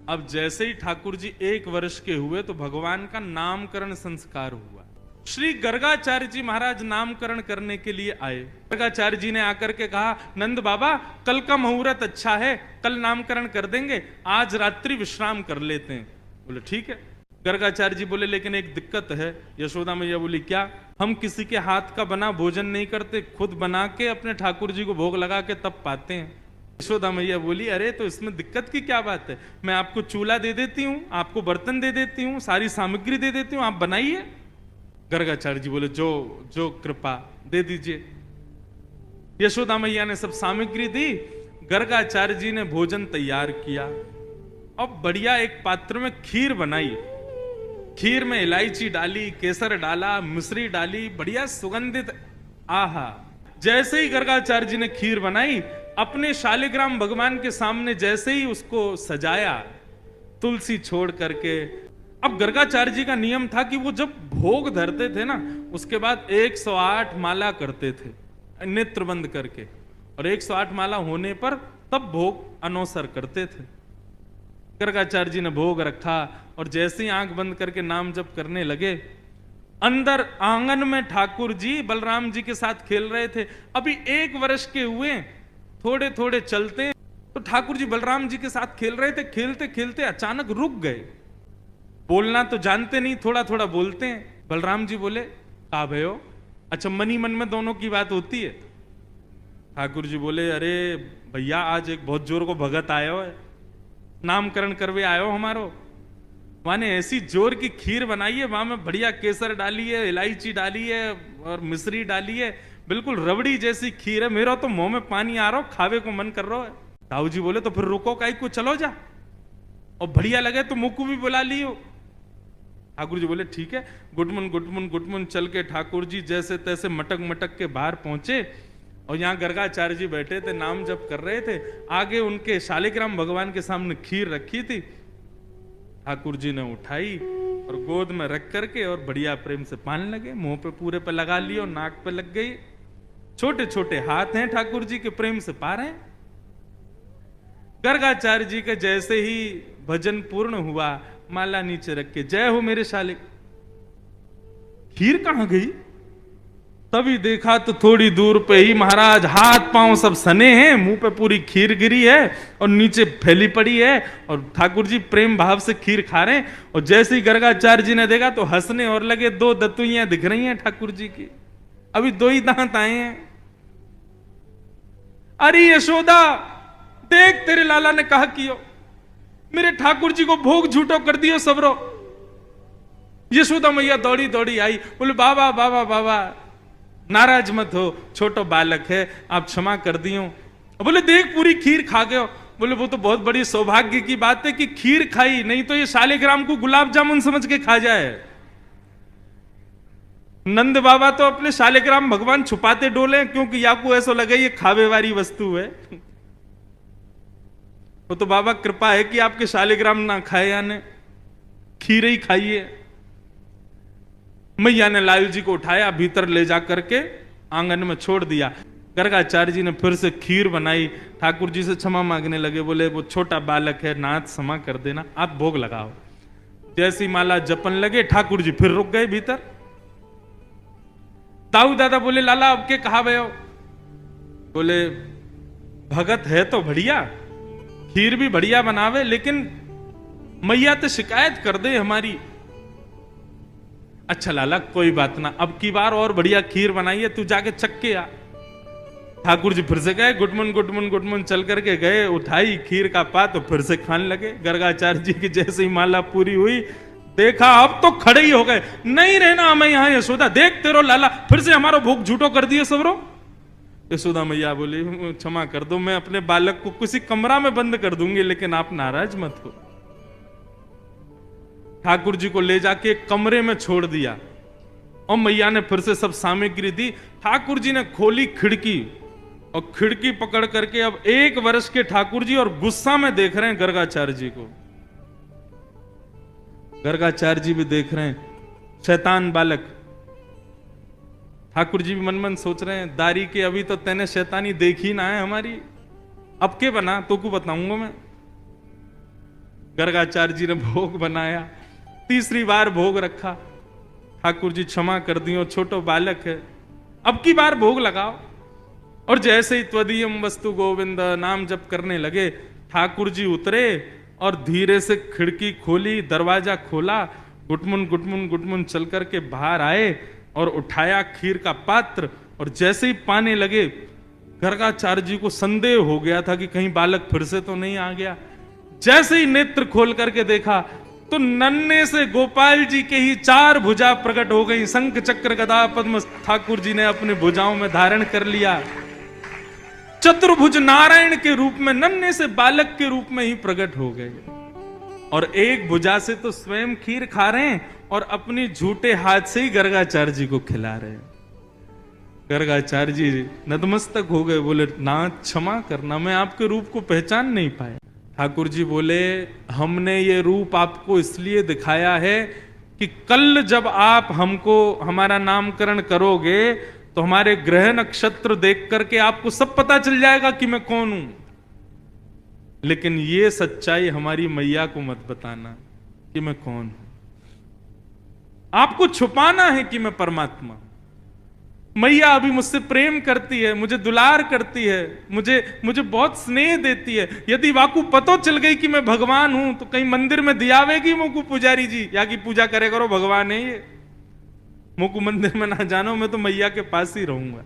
अब जैसे ही ठाकुर जी 1 वर्ष के हुए तो भगवान का नामकरण संस्कार हुआ। श्री गर्गाचार्य जी महाराज नामकरण करने के लिए आए। गर्गाचार्य जी ने आकर के कहा, नंद बाबा कल का मुहूर्त अच्छा है, कल नामकरण कर देंगे, आज रात्रि विश्राम कर लेते हैं। बोले ठीक है। गर्गाचार्य जी बोले लेकिन एक दिक्कत है। यशोदा मैया बोली क्या? हम किसी के हाथ का बना भोजन नहीं करते, खुद बना के अपने ठाकुर जी को भोग लगा के तब पाते हैं। यशोदा मैया बोली अरे तो इसमें दिक्कत की क्या बात है, मैं आपको चूल्हा दे देती हूँ, आपको बर्तन दे देती हूँ, सारी सामग्री दे देती हूँ, आप बनाइए। गर्गाचार्य जी बोले जो जो कृपा दे दीजिए। यशोदा मैया ने सब सामग्री दी, गर्गाचार्य जी ने भोजन तैयार किया। अब बढ़िया एक पात्र में खीर बनाई, खीर में इलायची डाली, केसर डाला, मिश्री डाली, बढ़िया सुगंधित। आहा, जैसे ही गर्गाचार्य जी ने खीर बनाई, अपने शालिग्राम भगवान के सामने जैसे ही उसको सजाया तुलसी छोड़ करके। अब गर्गाचार्य जी का नियम था कि वो जब भोग धरते थे ना, उसके बाद 108 माला करते थे नेत्र बंद करके, और 108 माला होने पर तब भोग अनौसर करते थे। गर्गाचार्य जी ने भोग रखा और जैसे ही आंख बंद करके नाम जप करने लगे, अंदर आंगन में ठाकुर जी बलराम जी के साथ खेल रहे थे। अभी 1 वर्ष के हुए, थोड़े थोड़े चलते, तो ठाकुर जी बलराम जी के साथ खेल रहे थे। खेलते खेलते अचानक रुक गए। बोलना तो जानते नहीं, थोड़ा थोड़ा बोलते हैं। बलराम जी बोले का भयो? अच्छा, मनी मन में दोनों की बात होती है। ठाकुर जी बोले अरे भैया आज एक बहुत जोर को भगत आयो है, नामकरण करवे आयो हमारो। माने ऐसी जोर की खीर बनाई है, वहां में बढ़िया केसर डाली है, इलायची डाली है और मिश्री डाली है, बिल्कुल रबड़ी जैसी खीर है। मेरा तो मुंह में पानी आ रहा हो, खावे को मन कर रहा है। ताऊ जी बोले तो फिर रुको काई को, चलो जा, और बढ़िया लगे तो मुक्कू भी बुला लियो। ठाकुर जी बोले ठीक है। गुटमुन गुटमुन गुटमुन चल के ठाकुर जी जैसे तैसे मटक मटक के बाहर पहुंचे, और यहाँ गर्गाचार्य जी बैठे थे, नाम जप कर रहे थे। आगे उनके शालिग्राम भगवान के सामने खीर रखी थी। ठाकुर जी ने उठाई और गोद में रख करके और बढ़िया प्रेम से पान लगे, मुंह पे पूरे पे लगा लियो, नाक पे लग गई। छोटे छोटे हाथ हैं ठाकुर जी के, प्रेम से पा रहे हैं। गर्गाचार्य जी के जैसे ही भजन पूर्ण हुआ, माला नीचे रख के जय हो मेरे शालिक। खीर कहां गई? तभी देखा तो थोड़ी दूर पे ही महाराज हाथ पांव सब सने हैं, मुंह पे पूरी खीर गिरी है और नीचे फैली पड़ी है, और ठाकुर जी प्रेम भाव से खीर खा रहे हैं। और जैसे ही गर्गाचार्य जी ने देखा तो हंसने और लगे। 2 दतुइयां दिख रही हैं ठाकुर जी की, अभी 2 ही दांत आए हैं। अरे यशोदा देख, तेरे लाला ने कहा कियो, मेरे ठाकुर जी को भोग झूठो कर दियो सबरो। यशोदा मैया दौड़ी दौड़ी आई, बोले बाबा बाबा बाबा नाराज मत हो, छोटो बालक है, आप क्षमा कर दियो। बोले देख पूरी खीर खा गए। बोले वो तो बहुत बड़ी सौभाग्य की बात है कि खीर खाई, नहीं तो ये शालिग्राम को गुलाब जामुन समझ के खा जाए। नंद बाबा तो अपने शालिग्राम भगवान छुपाते डोले, क्योंकि आपको ऐसा लगे ये खावे वाली वस्तु है। वो तो बाबा कृपा है कि आपके शालिग्राम ना खाए, यानी खीर ही खाइए। मैया ने लाल जी को उठाया, भीतर ले जा करके आंगन में छोड़ दिया। गर्गाचार्य जी ने फिर से खीर बनाई, ठाकुर जी से क्षमा मांगने लगे। बोले वो छोटा बालक है, नाथ क्षमा कर देना, आप भोग लगाओ। जैसी माला जपन लगे, ठाकुर जी फिर रुक गए भीतर। ताऊ दादा बोले लाला अब के कहा भयो? बोले भगत है तो बढ़िया, खीर भी बढ़िया बनावे, लेकिन मैया तो शिकायत कर दे हमारी। अच्छा लाला कोई बात ना, अब की बार और बढ़िया खीर बनाई है, तू जाके चख के आ। ठाकुर जी फिर से गए, गुटमुन गुटमुन गुटमुन चल करके गए, उठाई खीर का पात तो फिर से खाने लगे। गर्गाचार्य जी की जैसे ही माला पूरी हुई, देखा अब तो खड़े ही हो गए, नहीं रहना हमें यहाँ। यशोदा देख तेरो लाला फिर से हमारा भोग झूठो कर दिए सबरो। यशोदा मैया बोली क्षमा कर दो, मैं अपने बालक को किसी कमरा में बंद कर दूंगी, लेकिन आप नाराज मत हो। ठाकुर जी को ले जाके एक कमरे में छोड़ दिया, और मैया ने फिर से सब सामग्री दी। ठाकुर जी ने खोली खिड़की, और खिड़की पकड़ करके अब 1 वर्ष के ठाकुर जी और गुस्सा में देख रहे हैं गर्गाचार्य जी को। गर्गाचार्य जी भी देख रहे हैं, शैतान बालक। ठाकुर जी भी मन मन सोच रहे हैं, दारी के अभी तो तेने शैतानी देखी ना है हमारी, अब के बना तो को बताऊंगा मैं। गर्गाचार्य जी ने भोग बनाया, तीसरी बार भोग रखा। ठाकुर जी क्षमा कर दियो, छोटो बालक है, अब की बार भोग लगाओ। और जैसे ही त्वदीयम वस्तु गोविंद नाम जप करने लगे, ठाकुर जी उतरे और धीरे से खिड़की खोली, दरवाजा खोला, गुटमुन गुटमुन गुटमुन चल करके बाहर आए और उठाया खीर का पात्र। और जैसे ही पाने लगे, गर्गाचार्य जी को संदेह हो गया था कि कहीं बालक फिर से तो नहीं आ गया। जैसे ही नेत्र खोल करके देखा तो नन्हे से गोपाल जी के ही 4 भुजा प्रकट हो गई। शंख चक्र गदा पद्म ठाकुर जी ने अपने भुजाओं में धारण कर लिया। चतुर्भुज नारायण के रूप में, नन्हे से बालक के रूप में ही प्रकट हो गए। और एक भुजा से तो स्वयं खीर खा रहे हैं और अपनी झूठे हाथ से ही गर्गाचार्य जी को खिला रहे हैं। गर्गाचार्य जी नतमस्तक हो गए, बोले नाथ क्षमा करना, मैं आपके रूप को पहचान नहीं पाया। ठाकुर जी बोले, हमने ये रूप आपको इसलिए दिखाया है कि कल जब आप हमको हमारा नामकरण करोगे तो हमारे ग्रह नक्षत्र देख करके आपको सब पता चल जाएगा कि मैं कौन हूं। लेकिन ये सच्चाई हमारी मैया को मत बताना कि मैं कौन हूं। आपको छुपाना है कि मैं परमात्मा। मैया अभी मुझसे प्रेम करती है, मुझे दुलार करती है, मुझे बहुत स्नेह देती है। यदि वाकू पतो चल गई कि मैं भगवान हूं तो कहीं मंदिर में दियावेगी मोकू पुजारी जी, या की पूजा करे करो, भगवान है ये, मोकू मंदिर में ना जानो, मैं तो मैया के पास ही रहूंगा।